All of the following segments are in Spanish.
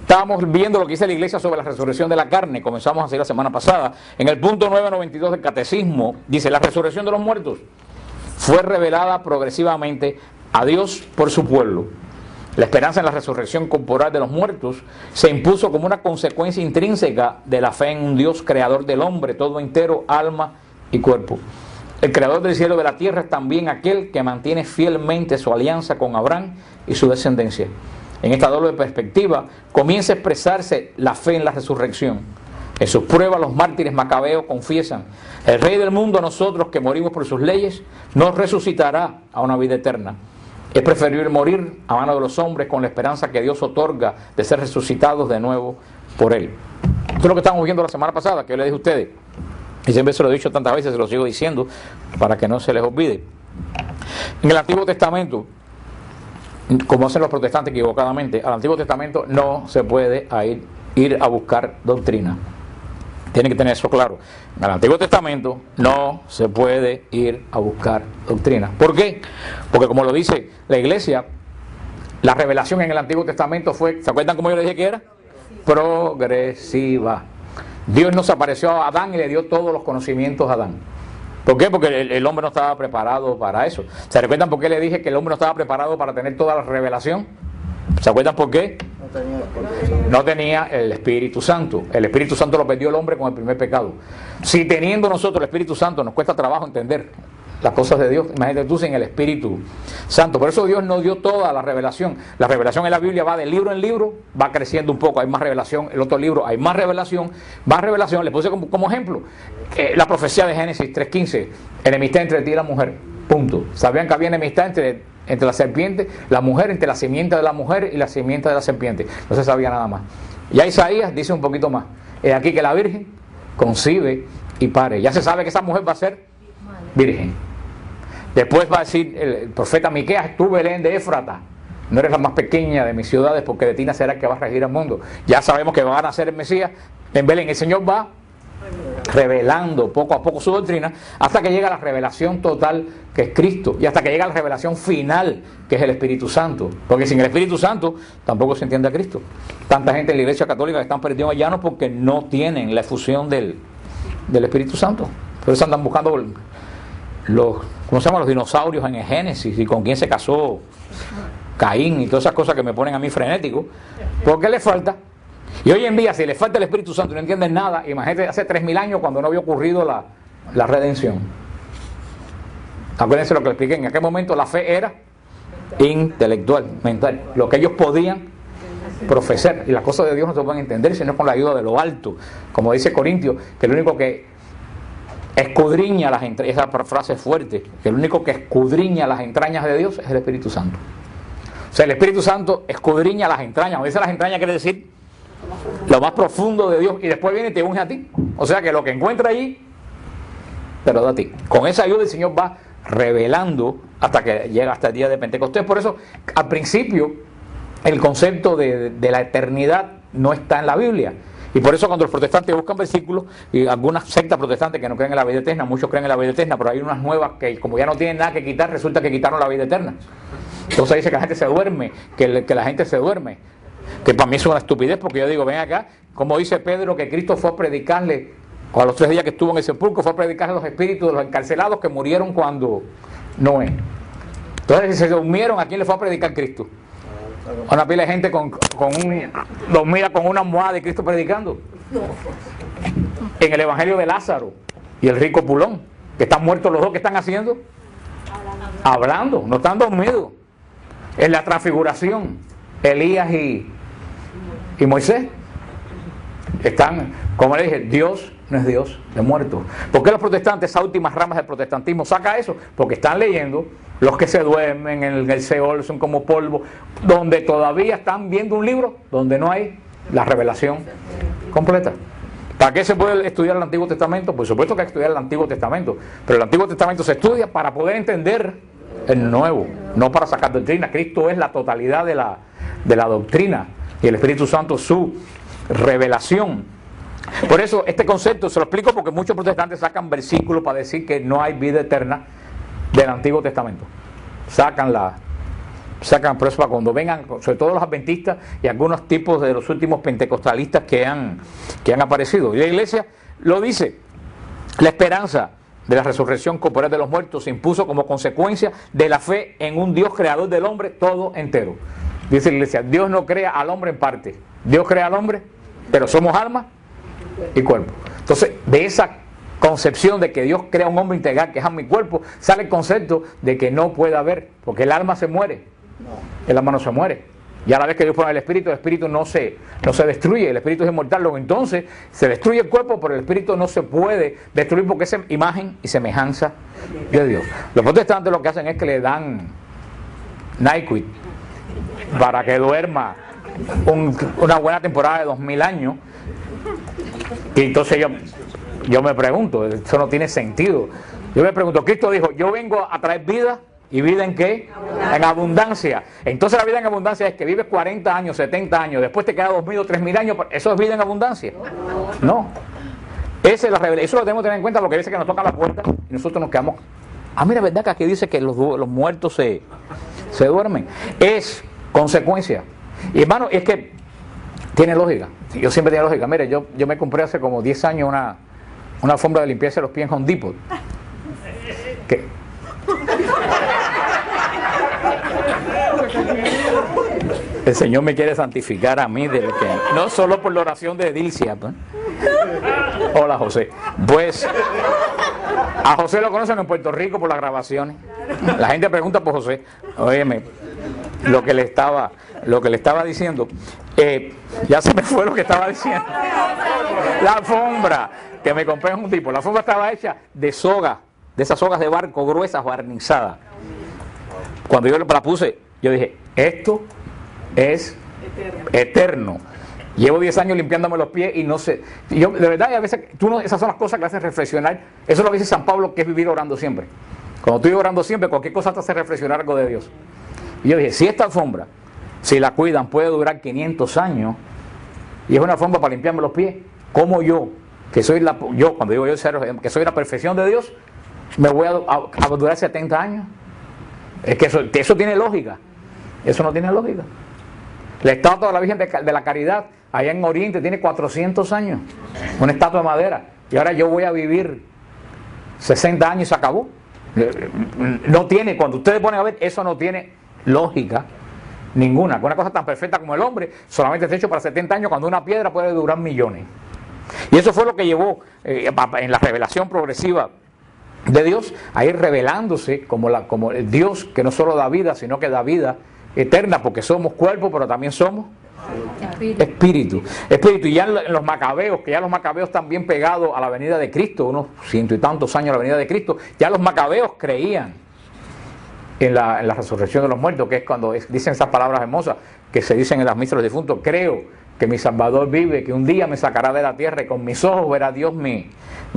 Estábamos viendo lo que dice la iglesia sobre la resurrección de la carne. Comenzamos así la semana pasada. En el punto 992 del catecismo dice: la resurrección de los muertos fue revelada progresivamente a Dios por su pueblo. La esperanza en la resurrección corporal de los muertos se impuso como una consecuencia intrínseca de la fe en un Dios creador del hombre, todo entero, alma y cuerpo. El creador del cielo y de la tierra es también aquel que mantiene fielmente su alianza con Abraham y su descendencia. En esta doble perspectiva comienza a expresarse la fe en la resurrección. En sus pruebas los mártires macabeos confiesan: el Rey del mundo, a nosotros que morimos por sus leyes, nos resucitará a una vida eterna. Es preferible morir a mano de los hombres con la esperanza que Dios otorga de ser resucitados de nuevo por Él. Esto es lo que estábamos viendo la semana pasada, que yo les dije a ustedes. Y siempre se lo he dicho tantas veces, se lo sigo diciendo para que no se les olvide. En el Antiguo Testamento, como hacen los protestantes equivocadamente, al Antiguo Testamento no se puede ir a buscar doctrina. Tienen que tener eso claro. En el Antiguo Testamento no se puede ir a buscar doctrina. ¿Por qué? Porque como lo dice la iglesia, la revelación en el Antiguo Testamento fue, ¿se acuerdan cómo yo les dije que era? Progresiva. Dios nos apareció a Adán y le dio todos los conocimientos a Adán. ¿Por qué? Porque el hombre no estaba preparado para eso. ¿Se recuerdan por qué le dije que el hombre no estaba preparado para tener toda la revelación? ¿Se acuerdan por qué? No tenía el Espíritu Santo. El Espíritu Santo lo perdió el hombre con el primer pecado. Si teniendo nosotros el Espíritu Santo nos cuesta trabajo entender las cosas de Dios, imagínate tú sin el Espíritu Santo. Por eso Dios nos dio toda la revelación. La revelación en la Biblia va de libro en libro, va creciendo un poco, hay más revelación. El otro libro hay más revelación, más revelación. Le puse como ejemplo la profecía de Génesis 3:15: enemistad entre ti y la mujer, punto. Sabían que había enemistad entre la serpiente, la mujer, entre la simiente de la mujer y la simiente de la serpiente. No se sabía nada más. Ya Isaías dice un poquito más: es aquí que la virgen concibe y pare. Ya se sabe que esa mujer va a ser virgen. Después va a decir el profeta Miqueas: tú, Belén de Éfrata, no eres la más pequeña de mis ciudades, porque de ti nacerá el que va a regir al mundo. Ya sabemos que va a nacer el Mesías en Belén. El Señor va revelando poco a poco su doctrina hasta que llega la revelación total, que es Cristo, y hasta que llega la revelación final, que es el Espíritu Santo. Porque sin el Espíritu Santo tampoco se entiende a Cristo. Tanta gente en la Iglesia Católica que están perdidos allá no porque no tienen la efusión del Espíritu Santo. Por eso andan buscando ¿cómo se llama? Los dinosaurios en el Génesis, y con quién se casó Caín y todas esas cosas que me ponen a mí frenético. ¿Por qué le falta? Y hoy en día, si le falta el Espíritu Santo y no entienden nada, imagínate hace 3000 años cuando no había ocurrido la redención. Acuérdense lo que le expliqué: en aquel momento la fe era intelectual, mental, lo que ellos podían profesar, y las cosas de Dios no se pueden entender sino con la ayuda de lo alto. Como dice Corintios, que el único que escudriña las entrañas, esa frase es fuerte, que el único que escudriña las entrañas de Dios es el Espíritu Santo. O sea, el Espíritu Santo escudriña las entrañas. Cuando dice las entrañas quiere decir lo más profundo de Dios, y después viene y te unge a ti. O sea que lo que encuentra allí te lo da a ti. Con esa ayuda el Señor va revelando hasta que llega hasta el día de Pentecostés. Por eso al principio el concepto de la eternidad no está en la Biblia. Y por eso cuando los protestantes buscan versículos, y algunas sectas protestantes que no creen en la vida eterna, muchos creen en la vida eterna, pero hay unas nuevas que como ya no tienen nada que quitar, resulta que quitaron la vida eterna. Entonces dice que la gente se duerme, que la gente se duerme, que para mí es una estupidez, porque yo digo, ven acá, como dice Pedro, que Cristo fue a predicarle, a los 3 días que estuvo en el sepulcro, fue a predicarle a los espíritus de los encarcelados que murieron cuando Noé. Entonces, si se durmieron, ¿a quién le fue a predicar Cristo? A una pila de gente dormida con una almohada, y Cristo predicando. En el evangelio de Lázaro y el rico Pulón, que están muertos los dos, ¿qué están haciendo? Hablando, no están dormidos. En la transfiguración, Elías y Moisés están, como le dije, Dios no es Dios de muertos. ¿Por qué los protestantes, esas últimas ramas del protestantismo, saca eso? Porque están leyendo los que se duermen en el Seol, son como polvo, donde todavía están viendo un libro donde no hay la revelación completa. ¿Para qué se puede estudiar el Antiguo Testamento? Por supuesto que hay que estudiar el Antiguo Testamento, pero el Antiguo Testamento se estudia para poder entender el Nuevo, no para sacar doctrina. Cristo es la totalidad de la doctrina, y el Espíritu Santo su revelación. Por eso este concepto se lo explico, porque muchos protestantes sacan versículos para decir que no hay vida eterna del Antiguo Testamento. Sacan sacan por eso para cuando vengan, sobre todo los adventistas y algunos tipos de los últimos pentecostalistas que han aparecido. Y la iglesia lo dice, la esperanza de la resurrección corporal de los muertos se impuso como consecuencia de la fe en un Dios creador del hombre todo entero. Dice la iglesia, Dios no crea al hombre en parte, Dios crea al hombre, pero somos alma y cuerpo. Entonces, de esa concepción de que Dios crea un hombre integral, que es alma y cuerpo, sale el concepto de que no puede haber, porque el alma se muere, el alma no se muere. Y a la vez que Dios pone el espíritu no se destruye, el espíritu es inmortal, luego entonces se destruye el cuerpo, pero el espíritu no se puede destruir porque es imagen y semejanza de Dios. Los protestantes lo que hacen es que le dan NyQuil para que duerma una buena temporada de 2000 años, y entonces yo me pregunto, eso no tiene sentido. Yo me pregunto, Cristo dijo, yo vengo a traer vida. ¿Y vida en qué? En abundancia. Entonces la vida en abundancia es que vives 40 años, 70 años, después te queda 2000 o 3000 años. ¿Eso es vida en abundancia? No. Esa es la revelación. Eso lo tenemos que tener en cuenta porque a veces que nos tocan la puerta y nosotros nos quedamos. Ah, mira, ¿verdad que aquí dice que los muertos se duermen? Es consecuencia. Y hermano, es que tiene lógica. Yo siempre tenía lógica. Mire, yo me compré hace como 10 años una alfombra de limpieza de los pies en Home Depot. ¿Qué? El Señor me quiere santificar a mí, no solo por la oración de Dilcia. ¿No? Hola, José. Pues a José lo conocen en Puerto Rico por las grabaciones. La gente pregunta por José. Óyeme, lo que le estaba diciendo, ya se me fue lo que estaba diciendo. La alfombra que me compré en un tipo, la alfombra estaba hecha de soga, de esas sogas de barco gruesas, barnizadas. Cuando yo la puse, yo dije, esto es eterno. Llevo 10 años limpiándome los pies y no sé. Yo, de verdad, a veces, esas son las cosas que hacen reflexionar. Eso es lo que dice San Pablo, que es vivir orando siempre. Cuando estoy orando siempre, cualquier cosa te hace reflexionar algo de Dios. Y yo dije, si esta alfombra, si la cuidan, puede durar 500 años, y es una alfombra para limpiarme los pies, ¿cómo yo, que soy cuando digo yo, que soy la perfección de Dios, me voy a durar 70 años? Es que eso tiene lógica. Eso no tiene lógica. La estatua de la Virgen de la Caridad, allá en Oriente, tiene 400 años. Una estatua de madera. Y ahora yo voy a vivir 60 años y se acabó. No tiene, cuando ustedes ponen a ver, eso no tiene lógica ninguna. Una cosa tan perfecta como el hombre, solamente está hecho para 70 años, cuando una piedra puede durar millones. Y eso fue lo que llevó en la revelación progresiva de Dios a ir revelándose como el Dios que no solo da vida, sino que da vida eterna, porque somos cuerpo, pero también somos espíritu. Y ya en los macabeos, que ya los macabeos están bien pegados a la venida de Cristo, unos 100 y tantos años a la venida de Cristo, ya los macabeos creían en la resurrección de los muertos, que es cuando dicen esas palabras hermosas que se dicen en las misas de los difuntos: creo que mi Salvador vive, que un día me sacará de la tierra y con mis ojos verá a Dios mi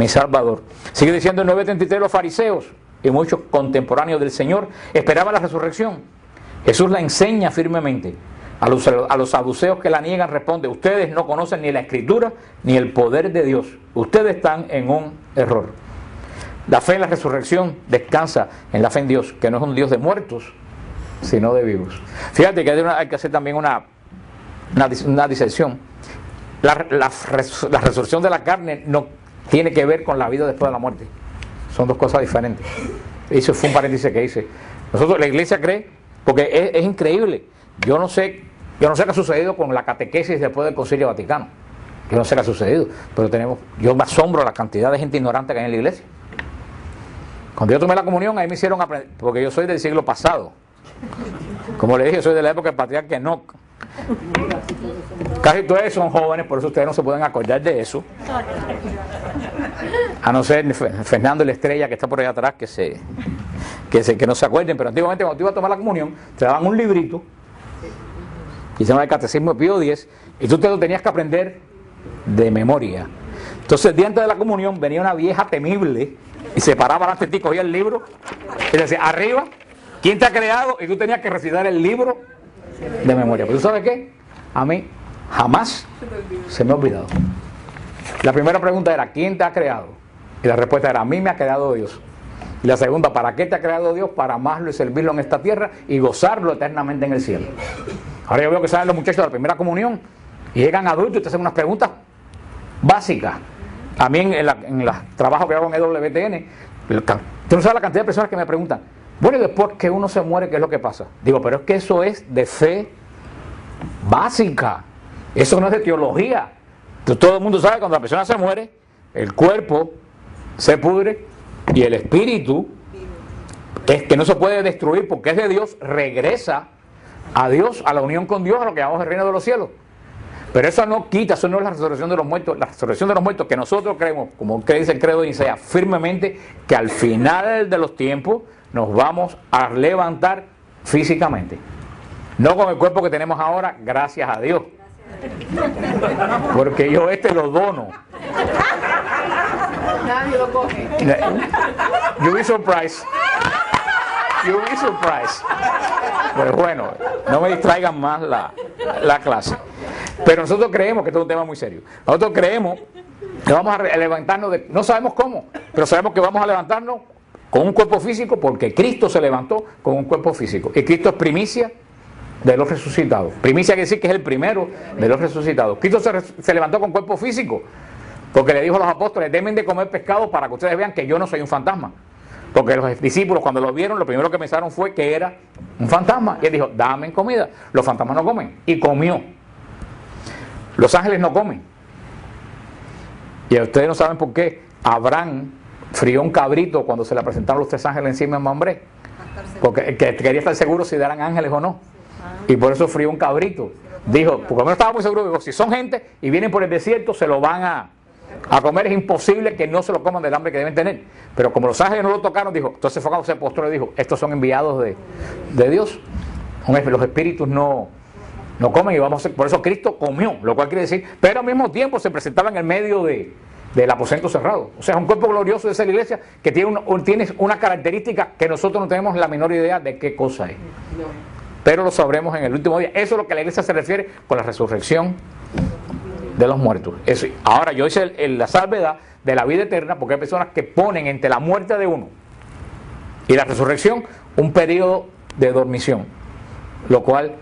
Salvador. Sigue diciendo el 9:33, los fariseos y muchos contemporáneos del Señor esperaban la resurrección. Jesús la enseña firmemente. A los saduceos que la niegan responde: ustedes no conocen ni la Escritura ni el poder de Dios. Ustedes están en un error. La fe en la resurrección descansa en la fe en Dios, que no es un Dios de muertos, sino de vivos. Fíjate que hay que hacer también una disección. La resurrección de la carne no tiene que ver con la vida después de la muerte. Son dos cosas diferentes. Eso fue un paréntesis que hice. Nosotros, la iglesia cree, porque es increíble. Yo no sé qué ha sucedido con la catequesis después del Concilio Vaticano. Yo no sé qué ha sucedido, pero yo me asombro la cantidad de gente ignorante que hay en la iglesia. Cuando yo tomé la comunión, ahí me hicieron aprender, porque yo soy del siglo pasado. Como le dije, soy de la época del patriarca Enoc. Casi todos son jóvenes, por eso ustedes no se pueden acordar de eso. A no ser Fernando y la Estrella, que está por ahí atrás, que no se acuerden. Pero antiguamente, cuando tú ibas a tomar la comunión, te daban un librito, y se llama el Catecismo de Pío X, y tú te lo tenías que aprender de memoria. Entonces, el día antes de la comunión, venía una vieja temible, y se paraba delante de ti, cogía el libro, y decía: arriba, ¿quién te ha creado? Y tú tenías que recitar el libro de memoria. Pero ¿tú sabes qué? A mí jamás se me ha olvidado. La primera pregunta era: ¿quién te ha creado? Y la respuesta era: a mí me ha creado Dios. Y la segunda, ¿para qué te ha creado Dios? Para amarlo y servirlo en esta tierra y gozarlo eternamente en el cielo. Ahora yo veo que salen los muchachos de la primera comunión y llegan adultos y te hacen unas preguntas básicas. A mí en los trabajos que hago en EWTN, tú no sabes la cantidad de personas que me preguntan, bueno, y después que uno se muere, ¿qué es lo que pasa? Digo, pero es que eso es de fe básica, eso no es de teología. Todo el mundo sabe que cuando la persona se muere, el cuerpo se pudre y el espíritu, que no se puede destruir porque es de Dios, regresa a Dios, a la unión con Dios, a lo que llamamos el reino de los cielos. Pero eso no quita, eso no es la resurrección de los muertos. La resurrección de los muertos que nosotros creemos, como que dice el credo de Isaías, firmemente que al final de los tiempos nos vamos a levantar físicamente. No con el cuerpo que tenemos ahora, gracias a Dios. Porque yo lo dono. Nadie lo coge. You'll be surprised. You'll be surprised. Pues bueno, no me distraigan más la clase. Pero nosotros creemos que esto es un tema muy serio. Nosotros creemos que vamos a levantarnos, no sabemos cómo, pero sabemos que vamos a levantarnos con un cuerpo físico porque Cristo se levantó con un cuerpo físico. Y Cristo es primicia de los resucitados. Primicia quiere decir que es el primero de los resucitados. Cristo se levantó con cuerpo físico porque le dijo a los apóstoles, dejen de comer pescado para que ustedes vean que yo no soy un fantasma. Porque los discípulos cuando lo vieron, lo primero que pensaron fue que era un fantasma. Y él dijo, dame comida. Los fantasmas no comen. Y comió. Los ángeles no comen. Y ustedes no saben por qué Abraham frió un cabrito cuando se le presentaron los 3 ángeles encima de Mambré. Porque quería estar seguro si eran ángeles o no. Y por eso frió un cabrito. Dijo, porque no estaba muy seguro, dijo, si son gente y vienen por el desierto, se lo van a comer. Es imposible que no se lo coman del hambre que deben tener. Pero como los ángeles no lo tocaron, dijo, entonces fue cuando se postró y dijo, estos son enviados de Dios. Los espíritus no comen y vamos a hacer, por eso Cristo comió, lo cual quiere decir, pero al mismo tiempo se presentaba en el medio del aposento cerrado. O sea, es un cuerpo glorioso de esa iglesia que tiene una característica que nosotros no tenemos la menor idea de qué cosa es. Pero lo sabremos en el último día. Eso es lo que la iglesia se refiere con la resurrección de los muertos. Eso. Ahora, yo hice la salvedad de la vida eterna porque hay personas que ponen entre la muerte de uno y la resurrección un periodo de dormición, lo cual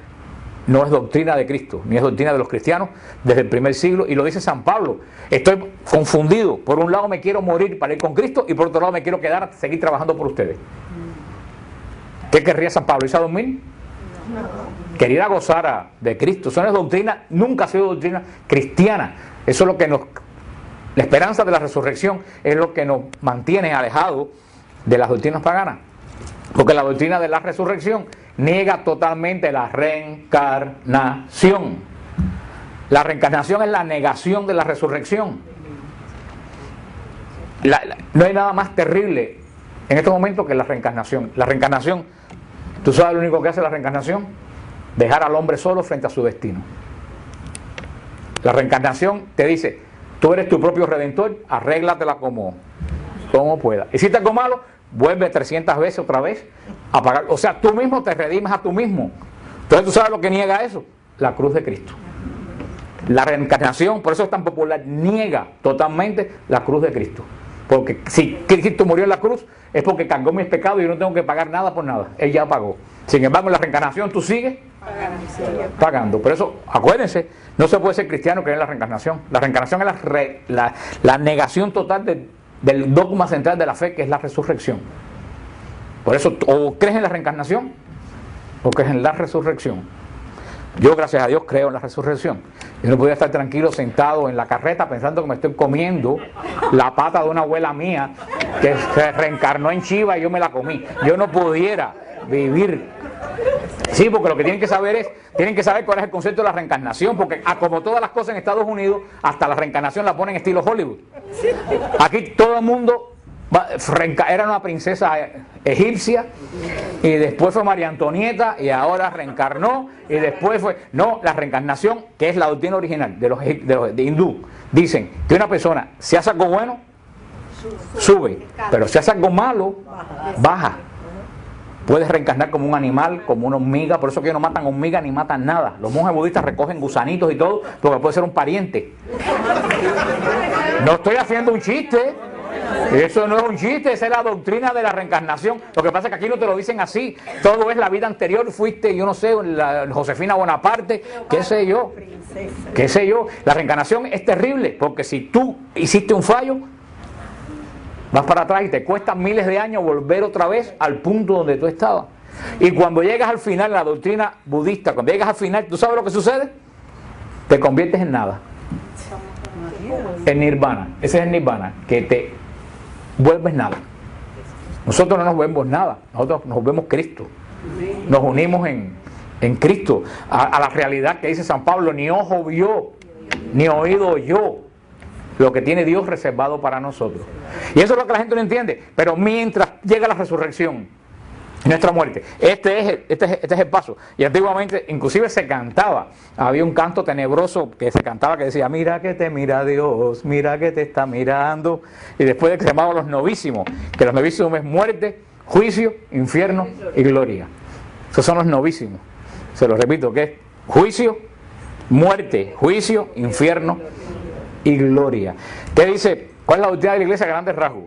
no es doctrina de Cristo, ni es doctrina de los cristianos desde el primer siglo, y lo dice San Pablo. Estoy confundido, por un lado me quiero morir para ir con Cristo y por otro lado me quiero quedar a seguir trabajando por ustedes. ¿Qué querría San Pablo? ¿Irse a dormir? No. Quería ir a gozar de Cristo. Eso no es doctrina, nunca ha sido doctrina cristiana. Eso es lo que la esperanza de la resurrección es lo que nos mantiene alejados de las doctrinas paganas. Porque la doctrina de la resurrección niega totalmente la reencarnación. La reencarnación es la negación de la resurrección. No hay nada más terrible en este momento que la reencarnación. La reencarnación, ¿tú sabes lo único que hace la reencarnación? Dejar al hombre solo frente a su destino. La reencarnación te dice, tú eres tu propio redentor, arréglatela como puedas. Hiciste algo malo, vuelve 300 veces otra vez a pagar. O sea, tú mismo te redimes a tú mismo. Entonces, ¿tú sabes lo que niega eso? La cruz de Cristo. La reencarnación, por eso es tan popular, niega totalmente la cruz de Cristo. Porque si Cristo murió en la cruz, es porque cargó mis pecados y yo no tengo que pagar nada por nada. Él ya pagó. Sin embargo, en la reencarnación tú sigues pagando. Por eso, acuérdense, no se puede ser cristiano creer en la reencarnación. La reencarnación es la negación total del dogma central de la fe, que es la resurrección. Por eso, o crees en la reencarnación o crees en la resurrección. Yo, gracias a Dios, creo en la resurrección. Yo no podía estar tranquilo sentado en la carreta pensando que me estoy comiendo la pata de una abuela mía que se reencarnó en chiva y yo me la comí. Yo no pudiera vivir. Sí, porque lo que tienen que saber cuál es el concepto de la reencarnación, porque como todas las cosas en Estados Unidos, hasta la reencarnación la ponen estilo Hollywood. Aquí todo el mundo era una princesa egipcia y después fue María Antonieta y ahora reencarnó y después fue... No, la reencarnación, que es la doctrina original de hindú, dicen que una persona, si hace algo bueno, sube, pero si hace algo malo, baja. Puedes reencarnar como un animal, como una hormiga. Por eso que ellos no matan hormigas ni matan nada. Los monjes budistas recogen gusanitos y todo, porque puede ser un pariente. No estoy haciendo un chiste. Eso no es un chiste, esa es la doctrina de la reencarnación. Lo que pasa es que aquí no te lo dicen así. Todo es la vida anterior, fuiste, yo no sé, la Josefina Bonaparte, qué sé yo. Qué sé yo. La reencarnación es terrible, porque si tú hiciste un fallo, vas para atrás y te cuesta miles de años volver otra vez al punto donde tú estabas. Y cuando llegas al final, la doctrina budista, cuando llegas al final, ¿tú sabes lo que sucede? Te conviertes en nada. En nirvana. Ese es el nirvana, que te vuelves nada. Nosotros no nos volvemos nada, nosotros nos volvemos Cristo. Nos unimos en Cristo, a la realidad que dice San Pablo: ni ojo vio, ni oído oyó lo que tiene Dios reservado para nosotros. Y eso es lo que la gente no entiende. Pero mientras llega la resurrección, nuestra muerte, este es el paso. Y antiguamente inclusive se cantaba, había un canto tenebroso que se cantaba que decía: mira que te mira Dios, mira que te está mirando. Y después de que se llamaban los novísimos, que los novísimos es muerte, juicio, infierno y gloria. Esos son los novísimos. Se los repito, que es juicio, muerte, juicio, infierno y gloria. ¿Qué dice? ¿Cuál es la doctrina de la iglesia a grandes rasgos?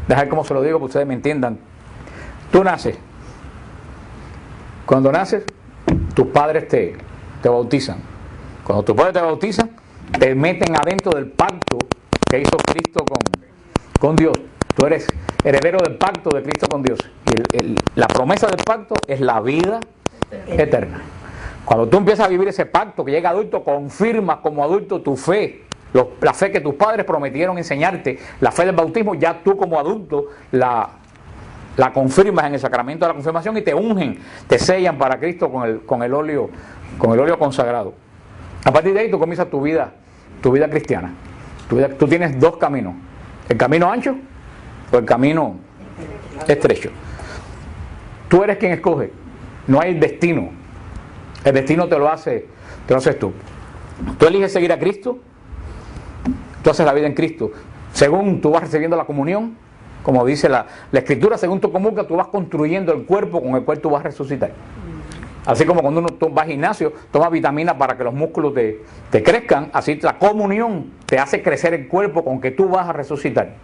Dejad cómo se lo digo para que ustedes me entiendan. Tú naces. Cuando naces, tus padres te bautizan. Cuando tus padres te bautizan, te meten adentro del pacto que hizo Cristo con Dios. Tú eres heredero del pacto de Cristo con Dios. Y la promesa del pacto es la vida eterna. Cuando tú empiezas a vivir ese pacto, que llega adulto, confirmas como adulto tu fe, la fe que tus padres prometieron enseñarte, la fe del bautismo, ya tú como adulto la confirmas en el sacramento de la confirmación y te ungen, te sellan para Cristo con el óleo consagrado. A partir de ahí tú comienzas tu vida cristiana. Tú tienes dos caminos: el camino ancho o el camino estrecho. Tú eres quien escoge, no hay destino. El destino te lo haces tú. Tú eliges seguir a Cristo, tú haces la vida en Cristo. Según tú vas recibiendo la comunión, como dice la Escritura, según tu comulgas, tú vas construyendo el cuerpo con el cual tú vas a resucitar. Así como cuando uno va al gimnasio, toma vitaminas para que los músculos te crezcan, así la comunión te hace crecer el cuerpo con que tú vas a resucitar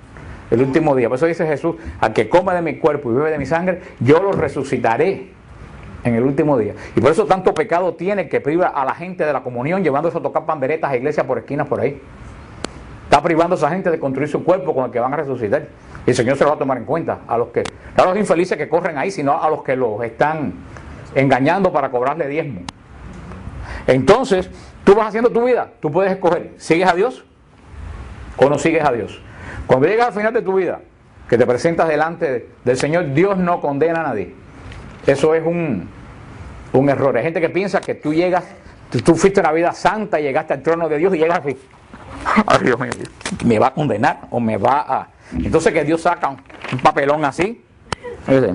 el último día. Por eso dice Jesús: al que come de mi cuerpo y bebe de mi sangre, yo lo resucitaré en el último día. Y por eso tanto pecado tiene que priva a la gente de la comunión, llevándose a tocar panderetas a iglesias por esquinas por ahí. Está privando a esa gente de construir su cuerpo con el que van a resucitar. Y el Señor se lo va a tomar en cuenta a los infelices que corren ahí, sino a los que los están engañando para cobrarle diezmo. Entonces, tú vas haciendo tu vida, tú puedes escoger: ¿sigues a Dios o no sigues a Dios? Cuando llegas al final de tu vida, que te presentas delante del Señor, Dios no condena a nadie. Eso es un error. Hay gente que piensa que tú fuiste una vida santa y llegaste al trono de Dios y llegas así: ay, Dios mío, me va a condenar o me va a... Entonces que Dios saca un papelón así y dice: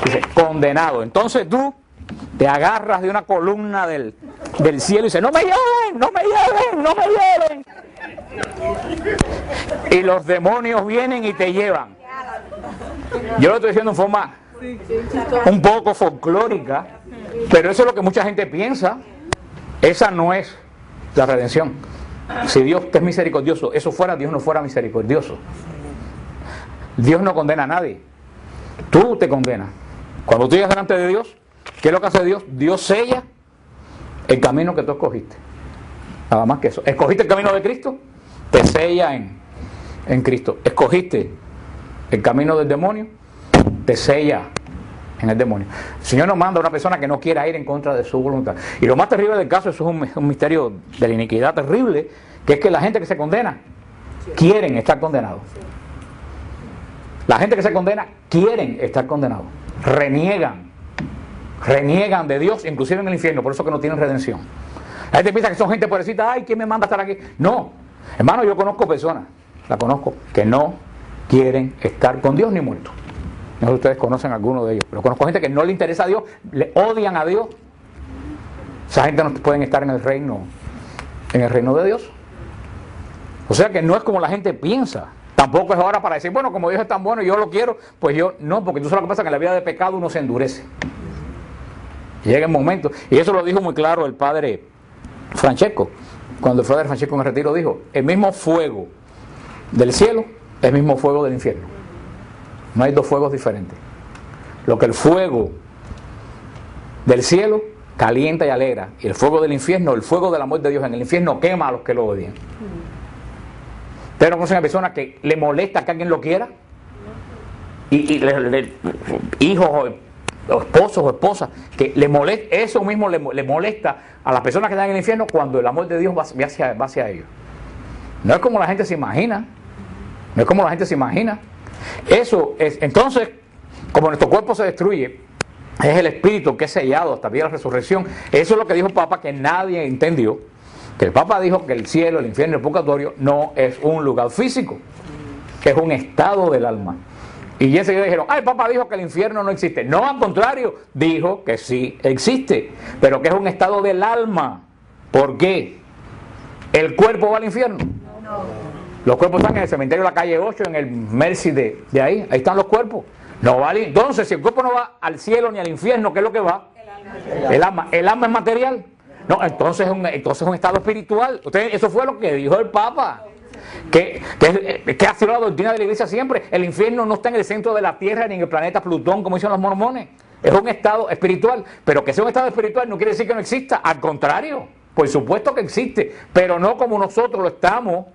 dice, condenado. Entonces tú te agarras de una columna del cielo y dices: no me lleven, no me lleven, no me lleven. Y los demonios vienen y te llevan. Yo lo estoy diciendo en forma un poco folclórica, pero eso es lo que mucha gente piensa. Esa no es la redención. Si Dios es misericordioso, eso fuera, Dios no fuera misericordioso. Dios no condena a nadie. Tú te condenas. Cuando tú llegas delante de Dios, ¿qué es lo que hace Dios? Dios sella el camino que tú escogiste. Nada más que eso. ¿Escogiste el camino de Cristo? Te sella en Cristo. ¿Escogiste el camino del demonio? Te sella en el demonio. El Señor nos manda a una persona que no quiera ir en contra de su voluntad. Y lo más terrible del caso, eso es un misterio de la iniquidad terrible, que es que la gente que se condena quieren estar condenados. La gente que se condena quieren estar condenados. Reniegan de Dios, inclusive en el infierno. Por eso que no tienen redención. La gente piensa que son gente pobrecita. Ay, ¿quién me manda a estar aquí? No, hermano, yo conozco personas, la conozco, que no quieren estar con Dios ni muertos. No sé si ustedes conocen a alguno de ellos, pero conozco gente que no le interesa a Dios, le odian a Dios. Esa gente no pueden estar en el reino de Dios. O sea que no es como la gente piensa. Tampoco es ahora para decir: bueno, como Dios es tan bueno y yo lo quiero, pues yo no, porque tú sabes lo que pasa, que en la vida de pecado uno se endurece. Llega el momento, y eso lo dijo muy claro el padre Francesco, cuando el Frade Francesco en el retiro dijo, el mismo fuego del cielo es el mismo fuego del infierno. No hay dos fuegos diferentes. Lo que el fuego del cielo calienta y alegra, y el fuego del infierno, el fuego del amor de Dios en el infierno quema a los que lo odian. ¿Ustedes no conocen a una persona que le molesta que alguien lo quiera? Hijos o esposos o esposas, que le molesta, eso mismo le molesta a las personas que están en el infierno cuando el amor de Dios va hacia ellos. No es como la gente se imagina. No es como la gente se imagina. Eso es, entonces, como nuestro cuerpo se destruye, es el espíritu que es sellado hasta el día de la resurrección. Eso es lo que dijo el Papa, que nadie entendió. Que el Papa dijo que el cielo, el infierno y el purgatorio no es un lugar físico, que es un estado del alma. Y enseguida dijeron, el Papa dijo que el infierno no existe. No, al contrario, dijo que sí existe, pero que es un estado del alma. ¿Por qué? ¿El cuerpo va al infierno? No. Los cuerpos están en el cementerio de la calle 8, en el Mercy de ahí están los cuerpos. No vale. Entonces, si el cuerpo no va al cielo ni al infierno, ¿qué es lo que va? El alma. ¿El alma es material? No, entonces es un estado espiritual. Eso fue lo que dijo el Papa. Que ha sido la doctrina de la iglesia siempre. El infierno no está en el centro de la tierra ni en el planeta Plutón, como dicen los mormones. Es un estado espiritual. Pero que sea un estado espiritual no quiere decir que no exista. Al contrario, por supuesto que existe, pero no como nosotros lo estamos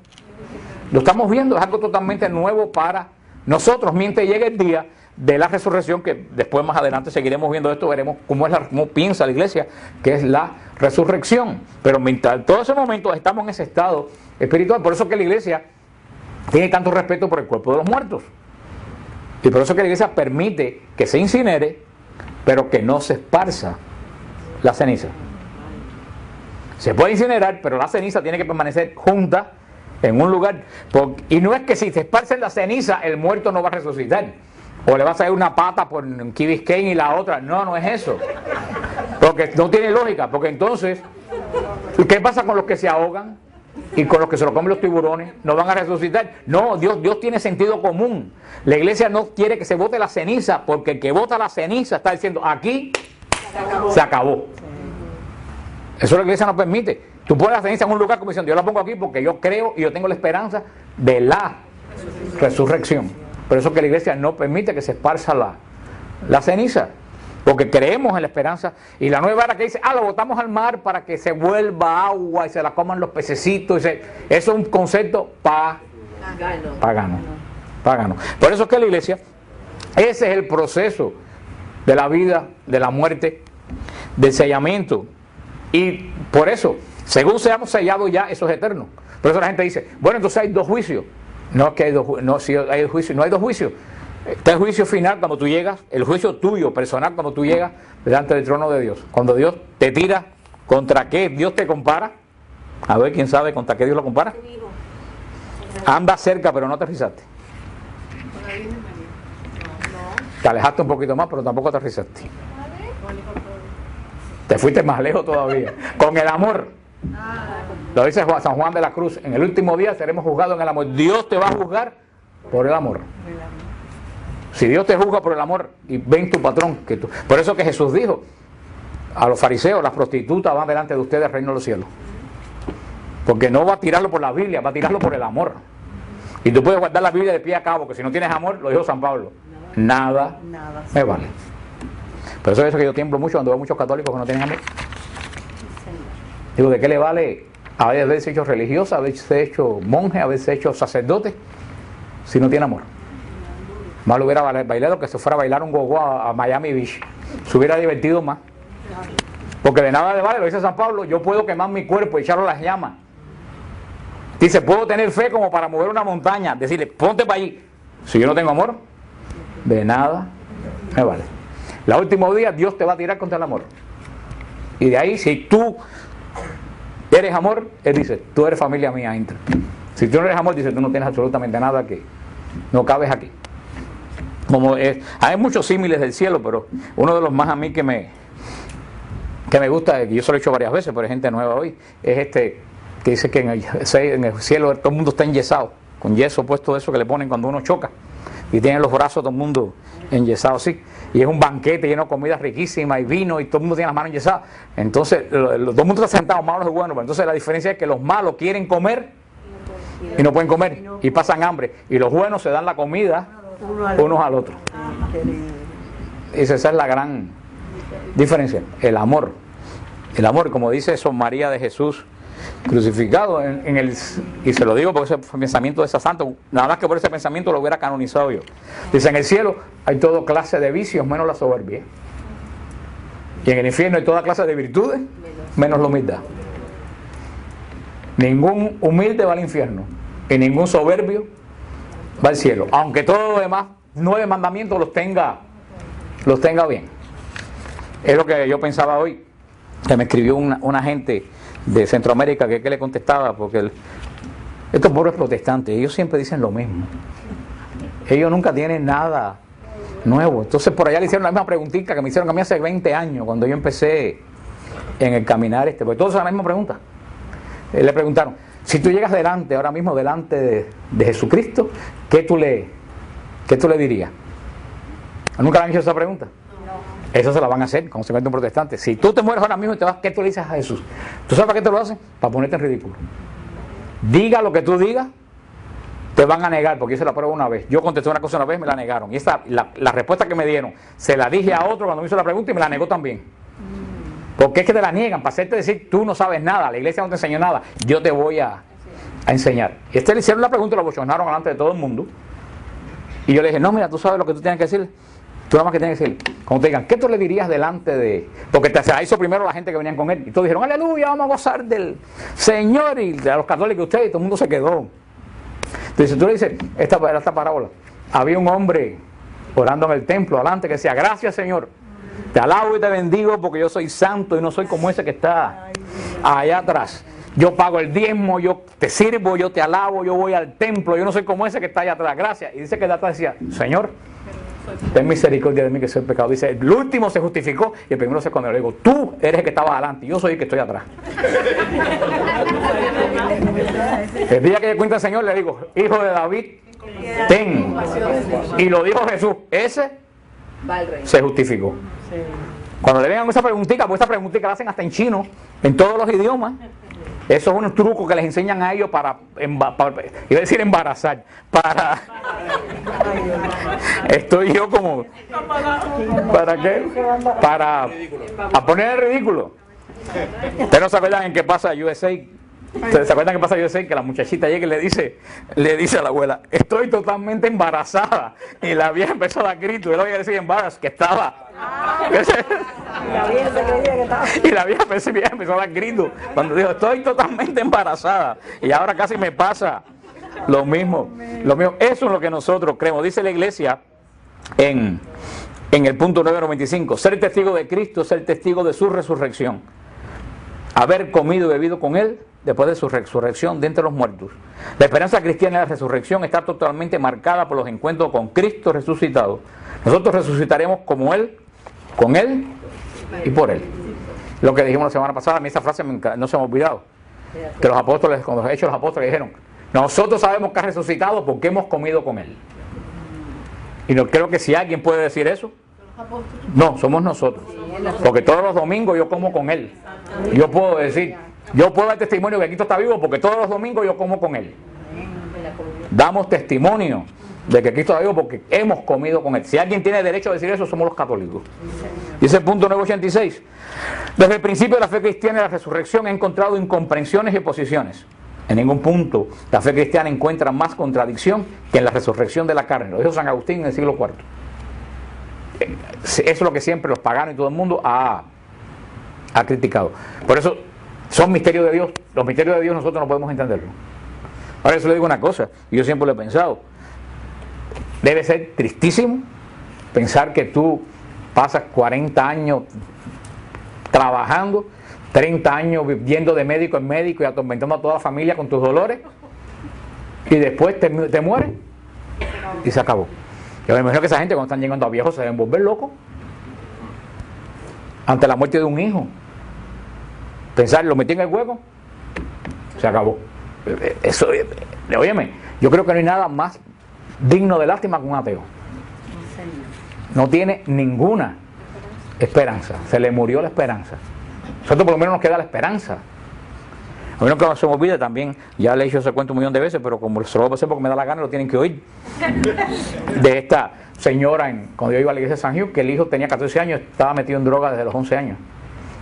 viendo. Es algo totalmente nuevo para nosotros. Mientras llegue el día de la resurrección, que después más adelante seguiremos viendo esto, veremos cómo piensa la iglesia que es la resurrección. Pero mientras en todo ese momento estamos en ese estado espiritual. Por eso que la iglesia tiene tanto respeto por el cuerpo de los muertos, y por eso que la iglesia permite que se incinere, pero que no se esparza la ceniza. Se puede incinerar, pero la ceniza tiene que permanecer junta en un lugar, y no es que si se esparce la ceniza el muerto no va a resucitar, o le va a salir una pata por Key Biscayne y la otra. No es eso, porque no tiene lógica. Porque entonces, ¿qué pasa con los que se ahogan y con los que se lo comen los tiburones? No van a resucitar. No, Dios tiene sentido común. La iglesia no quiere que se bote la ceniza, porque el que bota la ceniza está diciendo, aquí se acabó. Eso la iglesia no permite. Tú pones la ceniza en un lugar como diciendo, yo la pongo aquí porque yo creo y yo tengo la esperanza de la resurrección. Por eso que la iglesia no permite que se esparza la ceniza, porque creemos en la esperanza. Y la nueva era que dice, lo botamos al mar para que se vuelva agua y se la coman los pececitos. Eso es un concepto pagano. Por eso es que la iglesia, ese es el proceso de la vida, de la muerte, del sellamiento. Y por eso, según seamos sellados ya, eso es eterno. Por eso la gente dice, bueno, entonces hay dos juicios. No es que hay dos juicios, no hay dos juicios. Está el juicio final cuando tú llegas, el juicio tuyo, personal, cuando tú llegas delante del trono de Dios. Cuando Dios te tira, ¿contra qué Dios te compara? A ver, ¿quién sabe contra qué Dios lo compara? Anda cerca, pero no aterrizaste. Te alejaste un poquito más, pero tampoco aterrizaste. Te fuiste más lejos todavía. Con el amor. Lo dice San Juan de la Cruz, en el último día seremos juzgados en el amor. Dios te va a juzgar por el amor. Si Dios te juzga por el amor, y ven tu patrón, por eso que Jesús dijo a los fariseos, las prostitutas van delante de ustedes al reino de los cielos, porque no va a tirarlo por la Biblia, va a tirarlo por el amor. Y tú puedes guardar la Biblia de pie a cabo, que si no tienes amor, lo dijo San Pablo, nada me vale. Por eso es que yo tiemblo mucho cuando veo muchos católicos que no tienen amor. Digo, ¿de qué le vale haberse hecho religiosa, haberse hecho monje, haberse hecho sacerdote, si no tiene amor? Más lo hubiera bailado que se fuera a bailar un gogo a Miami Beach. Se hubiera divertido más. Porque de nada le vale, lo dice San Pablo, yo puedo quemar mi cuerpo y echarlo a las llamas. Dice, puedo tener fe como para mover una montaña, decirle, ponte para allí. Si yo no tengo amor, de nada me vale. El último día Dios te va a tirar contra el amor. Y de ahí, si tú eres amor, Él dice, tú eres familia mía, entra. Si tú no eres amor, dice, tú no tienes absolutamente nada aquí, no cabes aquí. Hay muchos símiles del cielo, pero uno de los más a mí que me gusta, que yo se lo he hecho varias veces, pero hay gente nueva hoy, es este que dice que en el cielo todo el mundo está enyesado, con yeso puesto, eso que le ponen cuando uno choca, y tiene los brazos todo el mundo enyesados así. y es un banquete lleno de comida riquísima y vino y todo el mundo tiene las manos enyesadas. Entonces, todo el mundo está sentado, malos y buenos, pero entonces la diferencia es que los malos quieren comer y no pueden comer y pasan hambre, y los buenos se dan la comida unos al otro. Y esa es la gran diferencia, el amor. El amor, como dice Sor María de Jesús crucificado y se lo digo porque ese pensamiento de esa santa, nada más que por ese pensamiento lo hubiera canonizado yo. Dice: en el cielo hay toda clase de vicios menos la soberbia, y en el infierno hay toda clase de virtudes menos la humildad. Ningún humilde va al infierno y ningún soberbio va al cielo, aunque todos los demás 9 mandamientos los tenga bien. Es lo que yo pensaba hoy, que me escribió una gente de Centroamérica que le contestaba, porque estos pobres protestantes, ellos siempre dicen lo mismo, ellos nunca tienen nada nuevo. Entonces por allá le hicieron la misma preguntita que me hicieron a mí hace 20 años cuando yo empecé en el caminar porque todos hacen la misma pregunta. Le preguntaron: si tú llegas ahora mismo delante de Jesucristo, ¿qué tú le dirías? ¿Nunca le han hecho esa pregunta? Eso se la van a hacer cuando se mete un protestante. Si tú te mueres ahora mismo y te vas, ¿qué tú le dices a Jesús? ¿Tú sabes para qué te lo hacen? Para ponerte en ridículo. Diga lo que tú digas, te van a negar, porque yo se la pruebo una vez. Yo contesté una cosa una vez, me la negaron. Y la respuesta que me dieron, se la dije a otro cuando me hizo la pregunta y me la negó también. Porque es que te la niegan, para hacerte decir: tú no sabes nada, la iglesia no te enseñó nada, yo te voy a enseñar. Y le hicieron la pregunta y lo bochornaron delante de todo el mundo. Y yo le dije: no, mira, tú sabes lo que tú tienes que decir. Tú nada más que tienes que decir, cuando te digan, ¿qué tú le dirías delante de...? Porque se la hizo primero la gente que venían con él. Y todos dijeron: aleluya, vamos a gozar del Señor. Y de los católicos, ustedes, y todo el mundo se quedó. Entonces tú le dices esta parábola. Había un hombre orando en el templo adelante que decía: gracias, Señor, te alabo y te bendigo porque yo soy santo y no soy como ese que está allá atrás. Yo pago el diezmo, yo te sirvo, yo te alabo, yo voy al templo, yo no soy como ese que está allá atrás. Gracias. Y dice que de atrás decía: Señor, ten misericordia de mí que soy pecado. Dice: el último se justificó y el primero se condenó. Le digo: tú eres el que estaba adelante, yo soy el que estoy atrás. El día que cuenta el Señor le digo: hijo de David, ten. Y lo dijo Jesús: ese se justificó. Cuando le vengan esa preguntita, porque esa preguntita la hacen hasta en chino, en todos los idiomas. Eso es un truco que les enseñan a ellos para iba a decir embarazar, estoy yo como, ¿para qué? Para poner el ridículo. ¿Ustedes no se acuerdan en qué pasa USA? ¿Ustedes se acuerdan qué pasa USA? Que la muchachita llega y le dice a la abuela: estoy totalmente embarazada. Y la vieja empezó a dar gritos. Yo le voy a decir embarazada, que estaba. Y la vieja empezó a dar gritos cuando dijo: estoy totalmente embarazada. Y ahora casi me pasa lo mismo. Eso es lo que nosotros creemos. Dice la iglesia en el punto 995: ser testigo de Cristo, ser testigo de su resurrección, haber comido y bebido con Él después de su resurrección de entre los muertos. La esperanza cristiana de la resurrección está totalmente marcada por los encuentros con Cristo resucitado. Nosotros resucitaremos como Él, con Él y por Él. Lo que dijimos la semana pasada, a mí esa frase no se me ha olvidado. Que los apóstoles, cuando los hechos los apóstoles dijeron: nosotros sabemos que ha resucitado porque hemos comido con Él. Y no creo que si alguien puede decir eso, no, somos nosotros. Porque todos los domingos yo como con Él. Yo puedo decir, yo puedo dar testimonio que Cristo está vivo porque todos los domingos yo como con Él. Damos testimonio de que Cristo está vivo porque hemos comido con Él. Si alguien tiene derecho a decir eso, somos los católicos. Dice el punto 986: desde el principio de la fe cristiana y la resurrección he encontrado incomprensiones y oposiciones. En ningún punto la fe cristiana encuentra más contradicción que en la resurrección de la carne. Lo dijo San Agustín en el siglo IV. Eso es lo que siempre los paganos y todo el mundo ha criticado. Por eso son misterios de Dios. Los misterios de Dios nosotros no podemos entenderlos. Ahora, eso le digo una cosa, y yo siempre lo he pensado: debe ser tristísimo pensar que tú pasas 40 años trabajando, 30 años yendo de médico en médico y atormentando a toda la familia con tus dolores, y después te mueres y se acabó. Yo me imagino que esa gente, cuando están llegando a viejos, se deben volver locos ante la muerte de un hijo. Pensar: lo metí en el hueco, se acabó. Eso, óyeme, yo creo que no hay nada más digno de lástima que un ateo. no tiene ninguna esperanza. Se le murió la esperanza. Nosotros por lo menos nos queda la esperanza. A mí nunca se me olvida también, ya le he hecho ese cuento 1.000.000 de veces, pero como se lo voy a hacer porque me da la gana, lo tienen que oír. De esta señora, cuando yo iba a la iglesia de San Gil, que el hijo tenía 14 años, estaba metido en droga desde los 11 años.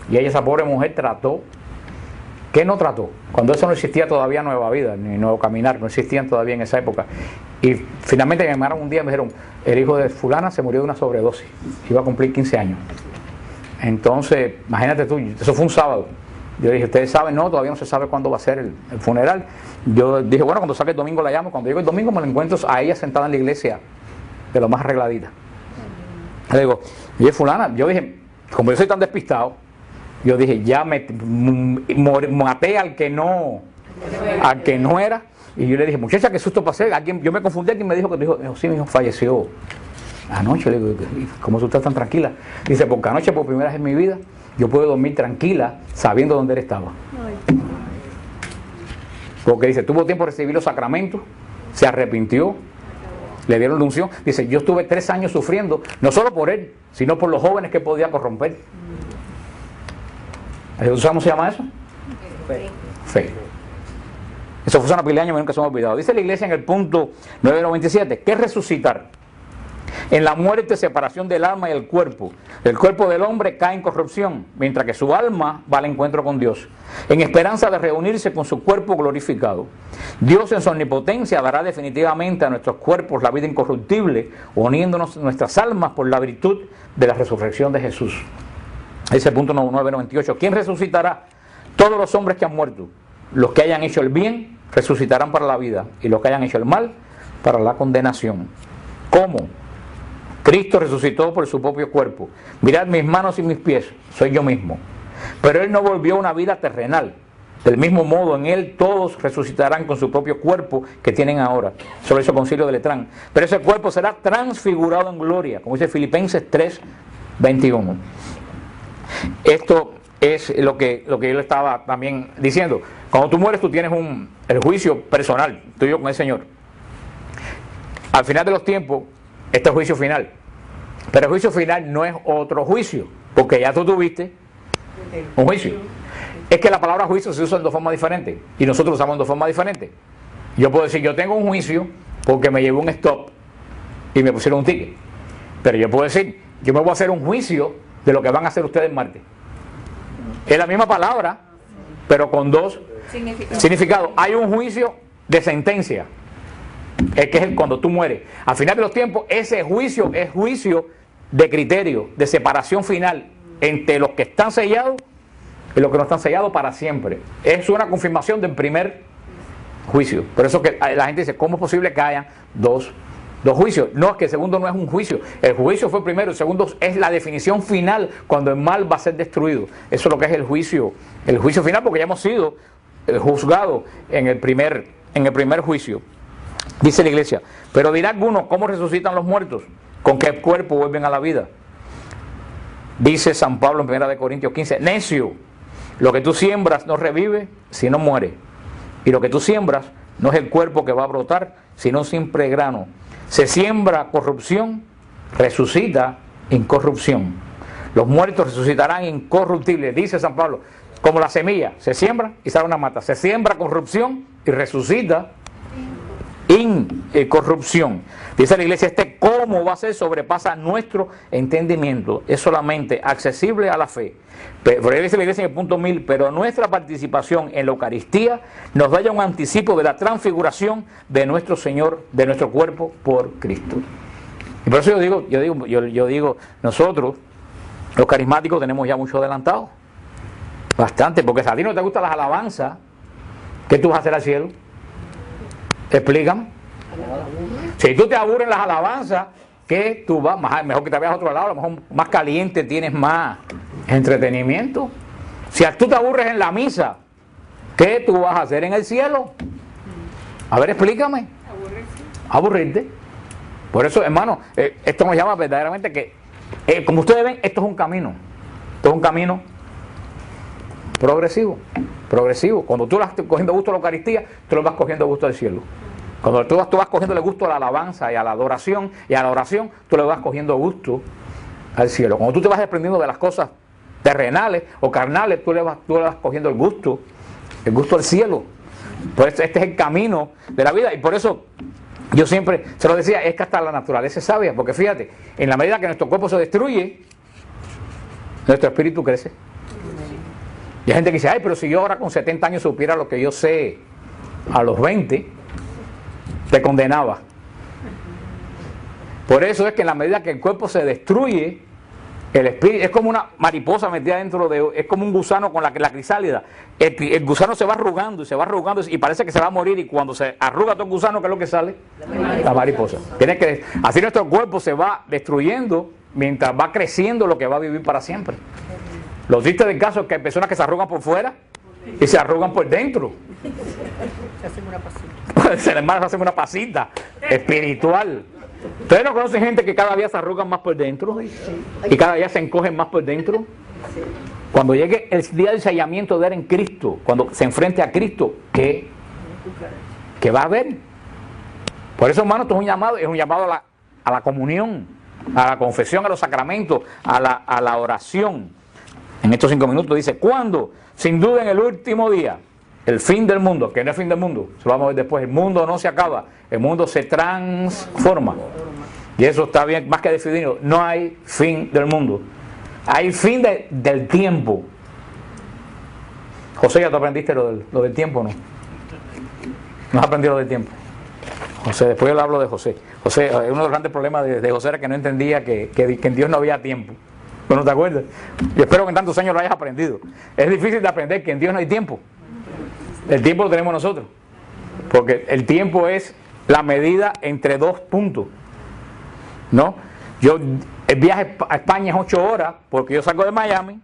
Y ella, esa pobre mujer, trató. ¿Qué no trató? Cuando eso no existía todavía Nueva Vida, ni Nuevo Caminar, no existían todavía en esa época. Y finalmente me llamaron un día y me dijeron, el hijo de fulana se murió de una sobredosis. Iba a cumplir 15 años. Entonces, imagínate tú, eso fue un sábado. Yo dije, ¿ustedes saben? No, todavía no se sabe cuándo va a ser el funeral. Yo dije, bueno, cuando salga el domingo la llamo. Cuando llego el domingo me la encuentro a ella sentada en la iglesia, de lo más arregladita. Le digo, oye, fulana, yo dije, como yo soy tan despistado, yo dije, ya maté al que no era. Y yo le dije, muchacha, qué susto pasé. Yo me confundí, alguien me dijo que sí, mi hijo falleció anoche. Le digo, ¿cómo tú estás tan tranquila? Dice, porque anoche por primera vez en mi vida yo puedo dormir tranquila sabiendo dónde él estaba. Porque dice, tuvo tiempo de recibir los sacramentos, se arrepintió, le dieron la unción. Dice, yo estuve 3 años sufriendo, no solo por él, sino por los jóvenes que podía corromper. ¿Cómo se llama eso? Fe. Eso fue una pila de años, nunca se me ha olvidado. Dice la iglesia en el punto 997, ¿qué es resucitar? En la muerte, separación del alma y el cuerpo. El cuerpo del hombre cae en corrupción, mientras que su alma va al encuentro con Dios, en esperanza de reunirse con su cuerpo glorificado. Dios en su omnipotencia dará definitivamente a nuestros cuerpos la vida incorruptible, uniéndonos nuestras almas por la virtud de la resurrección de Jesús. Ese punto 998. ¿Quién resucitará? Todos los hombres que han muerto. Los que hayan hecho el bien resucitarán para la vida, y los que hayan hecho el mal para la condenación. ¿Cómo? Cristo resucitó por su propio cuerpo. Mirad mis manos y mis pies, soy yo mismo. Pero Él no volvió a una vida terrenal. Del mismo modo, en Él todos resucitarán con su propio cuerpo que tienen ahora. Sobre eso concilio de Letrán. Pero ese cuerpo será transfigurado en gloria, como dice Filipenses 3:21. Esto es lo que yo le estaba también diciendo. Cuando tú mueres, tú tienes el juicio personal tuyo con el Señor. Al final de los tiempos, este es el juicio final. Pero el juicio final no es otro juicio, porque ya tú tuviste un juicio. Es que la palabra juicio se usa en 2 formas diferentes, y nosotros lo usamos en 2 formas diferentes. Yo puedo decir, yo tengo un juicio porque me llevó un stop y me pusieron un ticket. Pero yo puedo decir, yo me voy a hacer un juicio de lo que van a hacer ustedes en Marte. Es la misma palabra, pero con 2 significados. Hay un juicio de sentencia, que es cuando tú mueres. Al final de los tiempos, ese juicio es juicio de criterio, de separación final entre los que están sellados y los que no están sellados para siempre. Es una confirmación del primer juicio. Por eso que la gente dice, ¿cómo es posible que haya dos juicios? No, es que el segundo no es un juicio. El juicio fue el primero, el segundo es la definición final, cuando el mal va a ser destruido. Eso es lo que es el juicio final, porque ya hemos sido juzgados en el primer juicio. Dice la iglesia, pero dirá alguno, ¿cómo resucitan los muertos? ¿Con qué cuerpo vuelven a la vida? Dice San Pablo en 1 Corintios 15, necio, lo que tú siembras no revive, sino muere. Y lo que tú siembras no es el cuerpo que va a brotar, sino un simple grano. Se siembra corrupción, resucita incorrupción. Los muertos resucitarán incorruptibles, dice San Pablo, como la semilla, se siembra y sale una mata. Se siembra corrupción y resucita incorrupción. Dice la iglesia, cómo va a ser sobrepasa nuestro entendimiento. Es solamente accesible a la fe. Pero dice la iglesia en el punto 1000, pero nuestra participación en la Eucaristía nos da ya un anticipo de la transfiguración de nuestro Señor, de nuestro cuerpo por Cristo. Y por eso yo digo, nosotros, los carismáticos, tenemos ya mucho adelantado. Bastante, porque si a ti no te gustan las alabanzas, ¿qué tú vas a hacer al cielo? Explícame. Si tú te aburres las alabanzas, ¿qué tú vas? Mejor que te vayas a otro lado, a lo mejor más caliente, tienes más entretenimiento. Si tú te aburres en la misa, ¿qué tú vas a hacer en el cielo? A ver, explícame. Aburrirte. Por eso, hermano, esto nos llama verdaderamente que, como ustedes ven, esto es un camino. Esto es un camino progresivo. Cuando tú vas cogiendo gusto a la Eucaristía, tú lo vas cogiendo gusto al cielo. Cuando tú vas cogiendo el gusto a la alabanza y a la adoración y a la oración, tú le vas cogiendo gusto al cielo. Cuando tú te vas desprendiendo de las cosas terrenales o carnales, tú le vas cogiendo el gusto al cielo. Pues este es el camino de la vida, y por eso yo siempre se lo decía, es que hasta la naturaleza es sabia, porque fíjate, en la medida que nuestro cuerpo se destruye, nuestro espíritu crece. Y hay gente que dice, ay, pero si yo ahora con 70 años supiera lo que yo sé a los 20, te condenaba. Por eso es que en la medida que el cuerpo se destruye, el espíritu es como una mariposa metida dentro de, es como un gusano con la crisálida. El gusano se va arrugando y parece que se va a morir, y cuando se arruga todo el gusano, ¿qué es lo que sale? La mariposa. Así nuestro cuerpo se va destruyendo mientras va creciendo lo que va a vivir para siempre. Lo triste del caso es que hay personas que se arrugan por fuera y se arrugan por dentro. Se hacen una pasita. Se hacen una pasita espiritual. ¿Ustedes no conocen gente que cada día se arrugan más por dentro? Y cada día se encogen más por dentro. Cuando llegue el día del sellamiento de él en Cristo, cuando se enfrente a Cristo, ¿qué va a haber? Por eso, hermano, esto es un llamado a la comunión, a la confesión, a los sacramentos, a la oración. En estos 5 minutos dice, ¿cuándo? Sin duda en el último día, el fin del mundo, que no es fin del mundo, se lo vamos a ver después. El mundo no se acaba, el mundo se transforma. Y eso está bien, más que definido. No hay fin del mundo. Hay fin del tiempo. José, ¿ya tú aprendiste lo del tiempo o no? ¿No has aprendido lo del tiempo? José, después yo le hablo de José. José, uno de los grandes problemas de José era que no entendía que en Dios no había tiempo. ¿No te acuerdas? Yo espero que en tantos años lo hayas aprendido. Es difícil de aprender que en Dios no hay tiempo. El tiempo lo tenemos nosotros. Porque el tiempo es la medida entre 2 puntos. ¿No? El viaje a España es 8 horas, porque yo salgo de Miami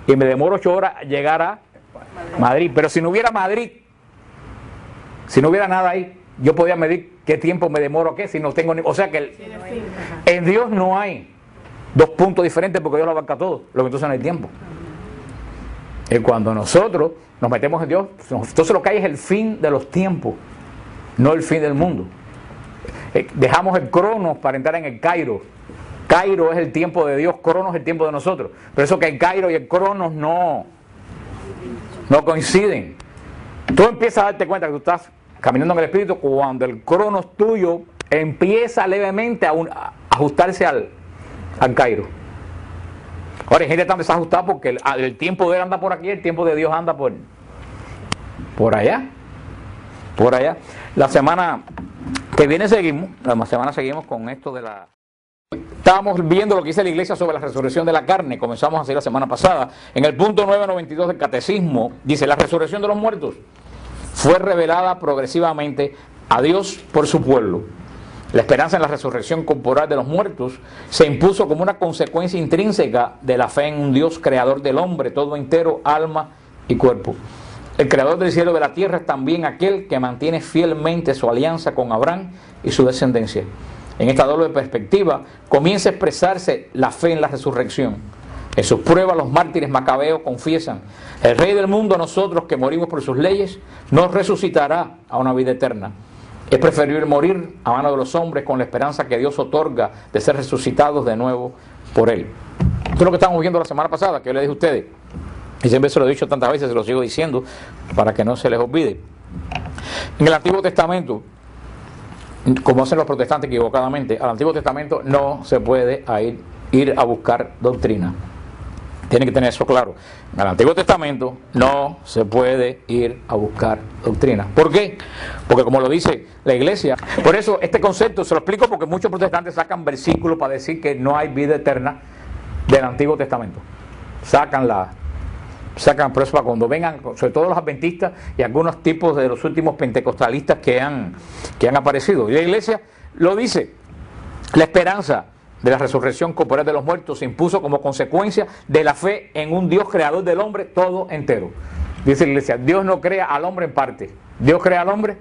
y me demoro 8 horas a llegar a Madrid. Pero si no hubiera Madrid, si no hubiera nada ahí, yo podía medir qué tiempo me demoro a qué, si no tengo ni... O sea que en Dios no hay 2 puntos diferentes, porque Dios lo abarca todo, lo que entonces no hay tiempo. Y cuando nosotros nos metemos en Dios, entonces lo que hay es el fin de los tiempos, no el fin del mundo. Dejamos el Cronos para entrar en el Kairos. Kairos es el tiempo de Dios, Cronos es el tiempo de nosotros. Pero eso que el Kairos y el Cronos no coinciden. Tú empiezas a darte cuenta que tú estás caminando en el Espíritu cuando el Cronos tuyo empieza levemente a ajustarse al Kairos. Ahora hay gente tan desajustada porque el tiempo de él anda por aquí, el tiempo de Dios anda por allá. Por allá. La semana que viene seguimos con esto de la... Estábamos viendo lo que dice la iglesia sobre la resurrección de la carne. Comenzamos así la semana pasada. En el punto 992 del catecismo dice: la resurrección de los muertos fue revelada progresivamente a Dios por su pueblo. La esperanza en la resurrección corporal de los muertos se impuso como una consecuencia intrínseca de la fe en un Dios creador del hombre, todo entero, alma y cuerpo. El creador del cielo y de la tierra es también aquel que mantiene fielmente su alianza con Abraham y su descendencia. En esta doble perspectiva comienza a expresarse la fe en la resurrección. En sus pruebas los mártires macabeos confiesan: el Rey del mundo, a nosotros que morimos por sus leyes, nos resucitará a una vida eterna. Es preferible morir a mano de los hombres con la esperanza que Dios otorga de ser resucitados de nuevo por Él. Esto es lo que estamos viendo la semana pasada, que yo les dije a ustedes, y siempre se lo he dicho tantas veces, se lo sigo diciendo para que no se les olvide. En el Antiguo Testamento, como hacen los protestantes equivocadamente, al Antiguo Testamento no se puede ir a buscar doctrina. Tienen que tener eso claro. En el Antiguo Testamento no se puede ir a buscar doctrina. ¿Por qué? Porque como lo dice la iglesia, por eso este concepto se lo explico, porque muchos protestantes sacan versículos para decir que no hay vida eterna del Antiguo Testamento. Sacan por eso, para cuando vengan, sobre todo los adventistas y algunos tipos de los últimos pentecostalistas que han aparecido. Y la iglesia lo dice: la esperanza de la resurrección corporal de los muertos se impuso como consecuencia de la fe en un Dios creador del hombre todo entero. Dice la iglesia: Dios no crea al hombre en parte, Dios crea al hombre,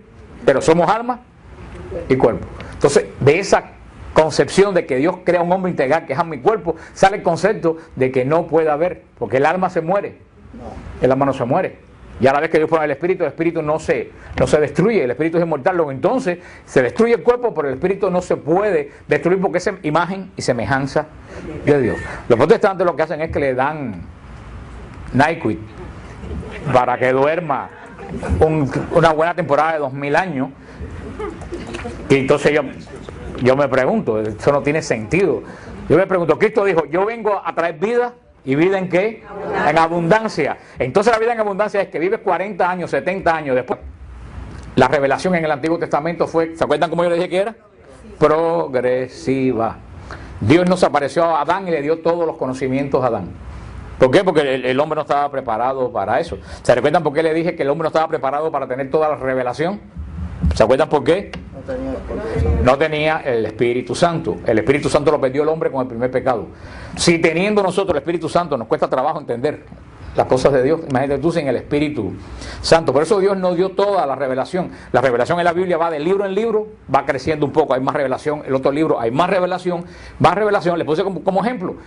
pero somos alma y cuerpo. Entonces, de esa concepción de que Dios crea un hombre integral, que es alma y cuerpo, sale el concepto de que no puede haber, porque el alma se muere, el alma no se muere, Y a la vez que Dios pone el espíritu no se destruye, el espíritu es inmortal. Luego entonces se destruye el cuerpo, pero el espíritu no se puede destruir porque es imagen y semejanza de Dios. Los protestantes lo que hacen es que le dan NyQuil para que duerma una buena temporada de 2000 años. Y entonces yo me pregunto, eso no tiene sentido. Yo me pregunto, Cristo dijo, yo vengo a traer vida. ¿Y vida en qué? En abundancia. Entonces la vida en abundancia es que vives 40 años, 70 años después. La revelación en el Antiguo Testamento fue, ¿se acuerdan cómo yo le dije que era? Progresiva. Dios nos apareció a Adán y le dio todos los conocimientos a Adán. ¿Por qué? Porque el hombre no estaba preparado para eso. ¿Se recuerdan por qué le dije que el hombre no estaba preparado para tener toda la revelación? ¿Se acuerdan por qué? No tenía el Espíritu Santo. El Espíritu Santo lo perdió el hombre con el primer pecado. Si teniendo nosotros el Espíritu Santo nos cuesta trabajo entender las cosas de Dios, imagínate tú sin el Espíritu Santo. Por eso Dios nos dio toda la revelación. La revelación en la Biblia va de libro en libro, va creciendo un poco, hay más revelación. El otro libro hay más revelación, más revelación. Le puse como ejemplo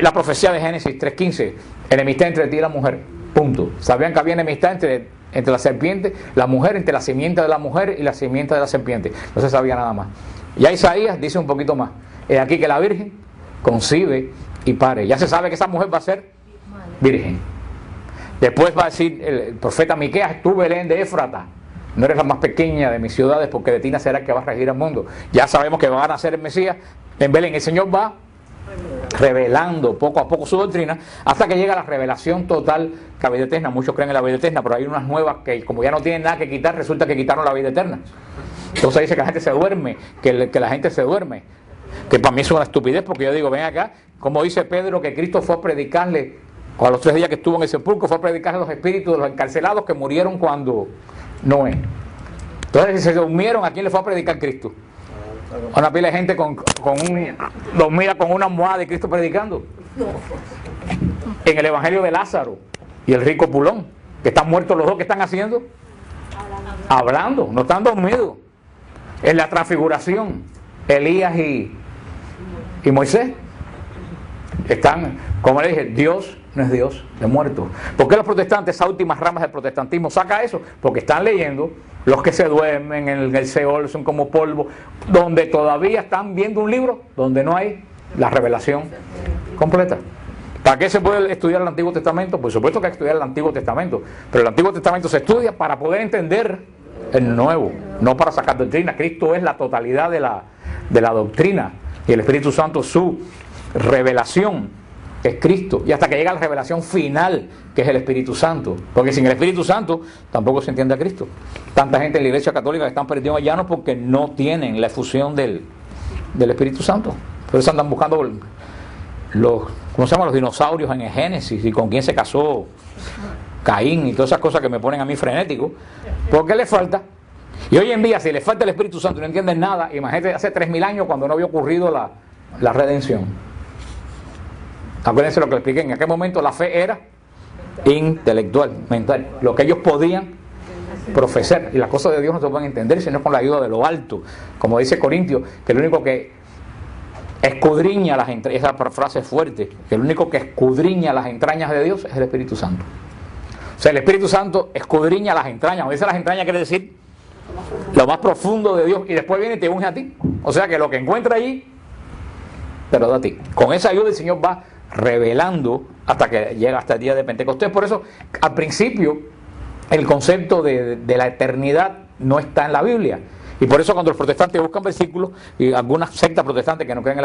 la profecía de Génesis 3:15, enemistad entre ti y la mujer, punto. Sabían que había enemistad entre la serpiente, la mujer, entre la simiente de la mujer y la simiente de la serpiente. No se sabía nada más. Ya Isaías dice un poquito más. Es aquí que la virgen concibe y pare. Ya se sabe que esa mujer va a ser virgen. Después va a decir el profeta Miqueas, tú Belén de Éfrata, no eres la más pequeña de mis ciudades, porque de ti nacerá el que va a regir el mundo. Ya sabemos que va a nacer el Mesías en Belén. El Señor va revelando poco a poco su doctrina hasta que llega la revelación total, que la vida eterna. Muchos creen en la vida eterna, pero hay unas nuevas que como ya no tienen nada que quitar, resulta que quitaron la vida eterna. Entonces dice que la gente se duerme, que la gente se duerme, que para mí es una estupidez, porque yo digo, ven acá, como dice Pedro, que Cristo fue a predicarle, a los 3 días que estuvo en el sepulcro, fue a predicarle a los espíritus de los encarcelados que murieron cuando Noé. Entonces, si se durmieron, ¿a quién le fue a predicar Cristo? A una pila de gente dormida con una almohada de Cristo predicando. En el evangelio de Lázaro y el rico Pulón, que están muertos los dos, ¿qué están haciendo? Hablando, no están dormidos. En la transfiguración, Elías y Moisés están, como le dije, Dios no es Dios de muertos. ¿Por qué los protestantes, esas últimas ramas del protestantismo, saca eso? Porque están leyendo los que se duermen en el Seol, son como polvo, donde todavía están viendo un libro donde no hay la revelación completa. ¿Para qué se puede estudiar el Antiguo Testamento? Por supuesto que hay que estudiar el Antiguo Testamento, pero el Antiguo Testamento se estudia para poder entender el Nuevo, no para sacar doctrina. Cristo es la totalidad de la doctrina, y el Espíritu Santo, su revelación es Cristo, y hasta que llega la revelación final, que es el Espíritu Santo, porque sin el Espíritu Santo tampoco se entiende a Cristo. Tanta gente en la Iglesia Católica que están perdidos allá porque no tienen la efusión del Espíritu Santo. Por eso andan buscando ¿cómo se llama? Los dinosaurios en el Génesis, y con quién se casó Caín y todas esas cosas que me ponen a mí frenético, porque le falta. Y hoy en día, si le falta el Espíritu Santo y no entienden nada, imagínate hace 3000 años cuando no había ocurrido la redención. Acuérdense lo que le expliqué, en aquel momento la fe era intelectual, mental, lo que ellos podían profesar, y las cosas de Dios no se pueden entender sino con la ayuda de lo alto, como dice Corintios, que el único que escudriña las entrañas, esa frase es fuerte, que el único que escudriña las entrañas de Dios es el Espíritu Santo. O sea, el Espíritu Santo escudriña las entrañas. Cuando dice las entrañas quiere decir lo más profundo de Dios, y después viene y te unge a ti. O sea que lo que encuentra allí te lo da a ti. Con esa ayuda el Señor va revelando hasta que llega hasta el día de Pentecostés. Por eso al principio el concepto de la eternidad no está en la Biblia, y por eso cuando los protestantes buscan versículos, y algunas sectas protestantes que no creen en la